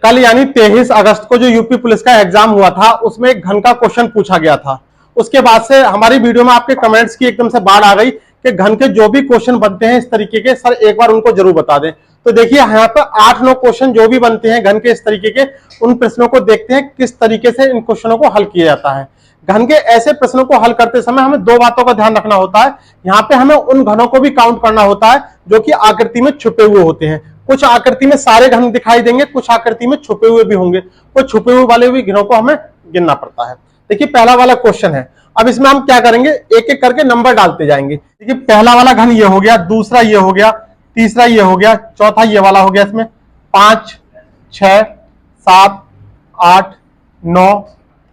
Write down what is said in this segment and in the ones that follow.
कल यानी 23 अगस्त को जो यूपी पुलिस का एग्जाम हुआ था उसमें एक घन का क्वेश्चन पूछा गया था। उसके बाद से हमारी वीडियो में आपके कमेंट्स की एकदम से बाढ़ आ गई कि घन के जो भी क्वेश्चन बनते हैं इस तरीके के, सर एक बार उनको जरूर बता दें। तो देखिए यहाँ पर 8-9 क्वेश्चन जो भी बनते हैं घन के इस तरीके के, उन प्रश्नों को देखते हैं किस तरीके से इन क्वेश्चनों को हल किया जाता है। घन के ऐसे प्रश्नों को हल करते समय हमें दो बातों का ध्यान रखना होता है। यहाँ पे हमें उन घनों को भी काउंट करना होता है जो कि आकृति में छुपे हुए होते हैं। कुछ आकृति में सारे घन दिखाई देंगे, कुछ आकृति में छुपे हुए भी होंगे, कुछ छुपे हुए वाले भी घनों को हमें गिनना पड़ता है। देखिए पहला वाला क्वेश्चन है। अब इसमें हम क्या करेंगे, एक एक करके नंबर डालते जाएंगे। देखिए पहला वाला घन ये हो गया, दूसरा ये हो गया, तीसरा ये हो गया, चौथा ये वाला हो गया। इसमें 5, 6, 7, 8, 9,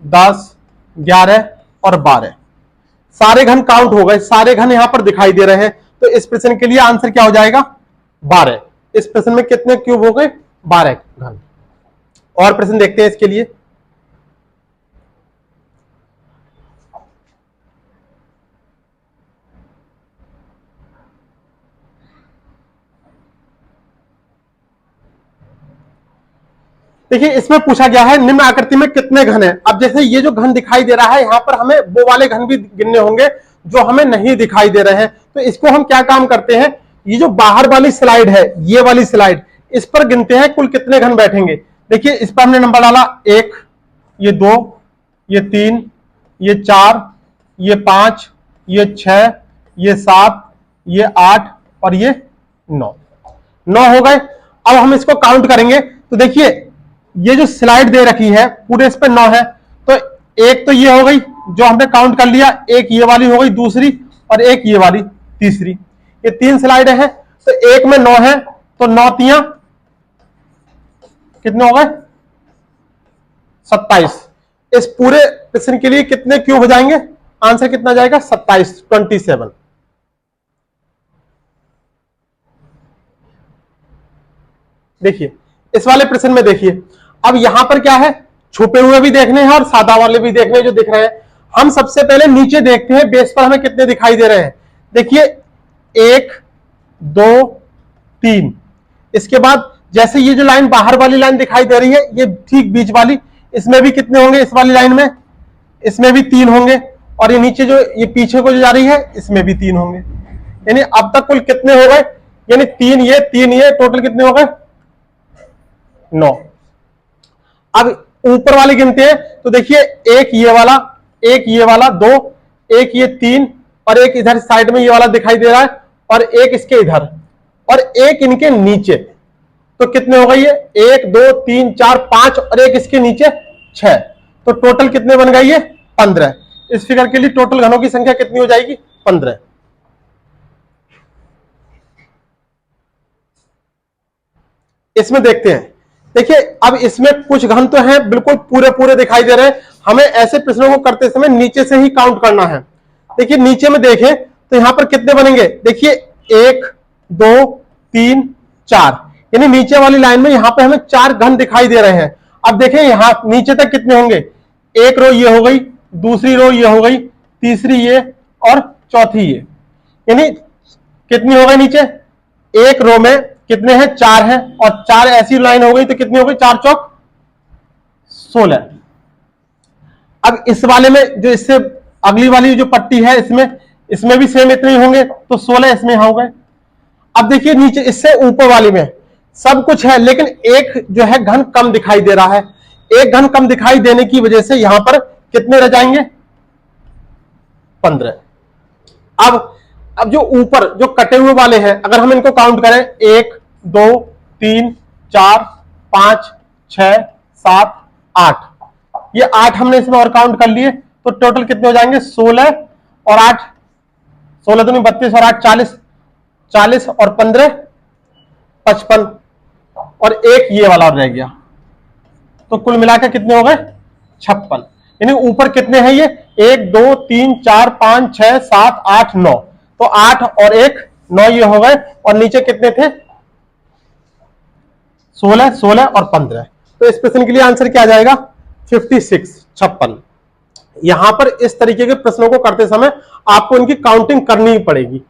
10, 11 और 12 सारे घन काउंट हो गए, सारे घन यहां पर दिखाई दे रहे हैं। तो इस प्रश्न के लिए आंसर क्या हो जाएगा, 12। इस प्रश्न में कितने क्यूब हो गए, 12 घन। और प्रश्न देखते हैं इसके लिए। देखिए इसमें पूछा गया है निम्न आकृति में कितने घन हैं। अब जैसे ये जो घन दिखाई दे रहा है यहां पर हमें वो वाले घन भी गिनने होंगे जो हमें नहीं दिखाई दे रहे हैं। तो इसको हम क्या काम करते हैं, ये जो बाहर वाली स्लाइड है, ये वाली स्लाइड, इस पर गिनते हैं कुल कितने घन बैठेंगे। देखिए इस पर हमने नंबर डाला 1, ये 2, ये 3, ये 4, ये 5, ये 6, ये 7, ये 8 और ये 9 हो गए। अब हम इसको काउंट करेंगे। तो देखिए ये जो स्लाइड दे रखी है पूरे इस पे 9 है। तो एक तो ये हो गई जो हमने काउंट कर लिया, एक ये वाली हो गई दूसरी, और एक ये वाली तीसरी। ये 3 स्लाइडें हैं। तो एक में 9 है, तो 9 तियां कितने हो गए, 27। इस पूरे प्रश्न के लिए कितने क्यूब हो जाएंगे, आंसर कितना जाएगा, 27। देखिए इस वाले प्रश्न में देखिए, अब यहां पर क्या है, छुपे हुए भी देखने हैं और सादा वाले भी देखने हैं जो दिख रहे हैं। हम सबसे पहले नीचे देखते हैं बेस पर हमें कितने दिखाई दे रहे हैं। देखिए 1, 2, 3। इसके बाद जैसे ये जो लाइन बाहर वाली लाइन दिखाई दे रही है, ये ठीक बीच वाली, इसमें भी कितने होंगे, इस वाली लाइन में, इसमें भी 3 होंगे। और ये नीचे जो ये पीछे को जो जा रही है इसमें भी 3 होंगे। यानी अब तक कुल कितने हो गए, यानी 3 ये टोटल कितने हो गए, 9। अब ऊपर वाले गिनते हैं। तो देखिए एक ये वाला, एक ये वाला 2, एक ये 3, और एक इधर साइड में ये वाला दिखाई दे रहा है, और एक इसके इधर, और एक इनके नीचे। तो कितने हो गए ये, 1, 2, 3, 4, 5, और एक इसके नीचे 6। तो टोटल कितने बन गए ये, 15। इस फिगर के लिए टोटल घनों की संख्या कितनी हो जाएगी, 15। इसमें देखते हैं। देखिए अब इसमें कुछ घन तो हैं बिल्कुल पूरे पूरे दिखाई दे रहे हैं। हमें ऐसे प्रश्नों को करते समय नीचे से ही काउंट करना है। देखिए नीचे में देखें तो यहां पर कितने बनेंगे, देखिए 1, 2, 3, 4, यानी नीचे वाली लाइन में यहां पे हमें 4 घन दिखाई दे रहे हैं। अब देखें यहां नीचे तक कितने होंगे, एक रो ये हो गई, दूसरी रो ये हो गई, तीसरी ये, और चौथी ये। यानी कितनी हो गई नीचे, एक रो में कितने हैं, 4 हैं, और 4 ऐसी लाइन हो गई तो कितनी हो गई, 4 चौक 16। अब इस वाले में जो इससे अगली वाली जो पट्टी है इसमें भी सेम इतने ही होंगे, तो 16 इसमें हो गए। अब देखिए नीचे इससे ऊपर वाली में सब कुछ है, लेकिन एक जो है घन कम दिखाई दे रहा है। एक घन कम दिखाई देने की वजह से यहां पर कितने रह जाएंगे, 15। अब जो ऊपर जो कटे हुए वाले हैं अगर हम इनको काउंट करें, 1, 2, 3, 4, 5, 6, 7, 8, ये 8 हमने इसमें और काउंट कर लिए। तो टोटल कितने हो जाएंगे, 16 और 8, 16 तो नहीं 32 और 8 40, 40 और 15 55, और एक ये वाला और रह गया। तो कुल मिलाकर कितने हो गए, 56। यानी ऊपर कितने हैं ये, 1, 2, 3, 4, 5, 6, 7, 8, 9। तो 8 और 1 9 ये हो गए, और नीचे कितने थे, 16, 16 और 15। तो इस प्रश्न के लिए आंसर क्या आ जाएगा, 56। यहां पर इस तरीके के प्रश्नों को करते समय आपको इनकी काउंटिंग करनी ही पड़ेगी।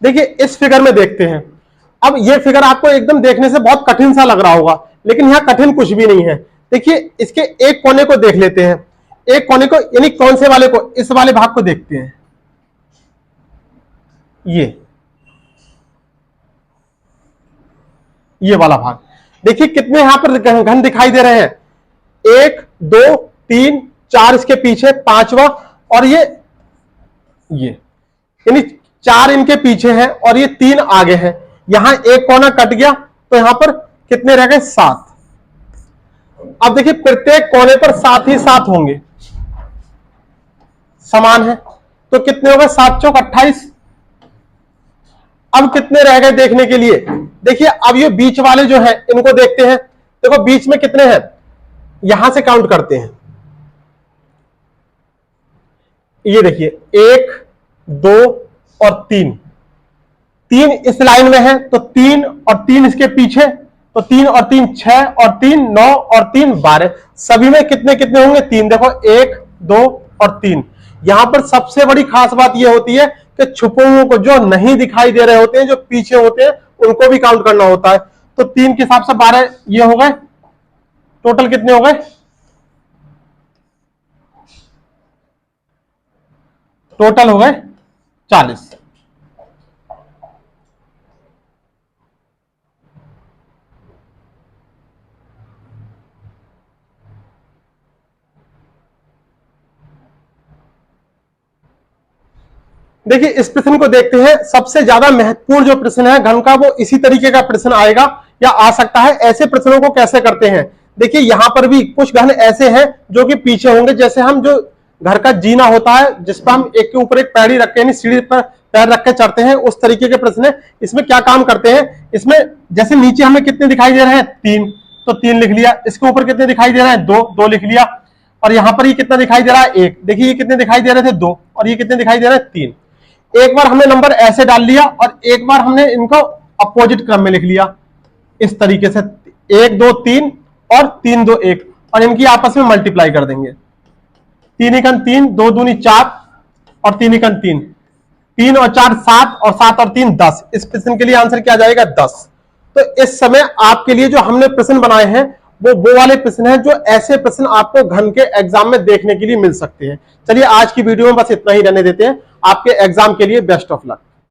देखिए इस फिगर में देखते हैं। अब ये फिगर आपको एकदम देखने से बहुत कठिन सा लग रहा होगा, लेकिन यहां कठिन कुछ भी नहीं है। देखिए इसके एक कोने को देख लेते हैं, एक कोने को, यानी कौन से वाले को, इस वाले भाग को देखते हैं। ये वाला भाग देखिए कितने यहां पर घन दिखाई दे रहे हैं, 1 2 3 4, इसके पीछे 5वां, और ये यानी 4 इनके पीछे है और ये 3 आगे है। यहां एक कोना कट गया तो यहां पर कितने रह गए, 7। अब देखिए प्रत्येक कोने पर 7 ही 7 होंगे, समान है, तो कितने हो गए, 7 चौक 28। अब कितने रह गए देखने के लिए, देखिए अब ये बीच वाले जो है इनको देखते हैं। देखो बीच में कितने हैं, यहां से काउंट करते हैं। ये देखिए 1 2 और 3, 3 इस लाइन में है तो 3 और 3 इसके पीछे, तो 3 और 3 6 और 3 9 और 3 12, सभी में कितने कितने होंगे, 3। देखो 1 2 और 3। यहां पर सबसे बड़ी खास बात यह होती है कि छुपे हुए को, जो नहीं दिखाई दे रहे होते हैं, जो पीछे होते हैं, उनको भी काउंट करना होता है। तो 3 के हिसाब से 12 ये हो गए, टोटल कितने हो गए, टोटल हो गए 40। देखिए इस प्रश्न को देखते हैं। सबसे ज्यादा महत्वपूर्ण जो प्रश्न है घन का, वो इसी तरीके का प्रश्न आएगा या आ सकता है। ऐसे प्रश्नों को कैसे करते हैं, देखिए यहां पर भी कुछ घन ऐसे हैं जो कि पीछे होंगे। जैसे हम जो घर का जीना होता है, जिस पर हम एक के ऊपर एक पैड़ी रख के, यानी सीढ़ी पर पैर रख के चढ़ते हैं, उस तरीके के प्रश्न है। इसमें क्या काम करते हैं, इसमें जैसे नीचे हमें कितने दिखाई दे रहे हैं, 3, तो 3 लिख लिया। इसके ऊपर कितने दिखाई दे रहे हैं, 2, 2 लिख लिया। और यहां पर ये कितना दिखाई दे रहा है, 1। देखिए ये कितने दिखाई दे रहे थे, 2, और ये कितने दिखाई दे रहे हैं, 3। एक बार हमने नंबर ऐसे डाल लिया और एक बार हमने इनको अपोजिट क्रम में लिख लिया, इस तरीके से 1 2 3 और 3 2 1, और इनकी आपस में मल्टीप्लाई कर देंगे। 3 एकन 3, 2 दूनी 4 और 3 एकन 3, 3 और 4 7, और 7 और 3 10। इस प्रश्न के लिए आंसर क्या आ जाएगा, 10। तो इस समय आपके लिए जो हमने प्रश्न बनाए हैं वो वाले प्रश्न हैं, जो ऐसे प्रश्न आपको घन के एग्जाम में देखने के लिए मिल सकते हैं। चलिए आज की वीडियो में बस इतना ही रहने देते हैं। आपके एग्जाम के लिए बेस्ट ऑफ लक।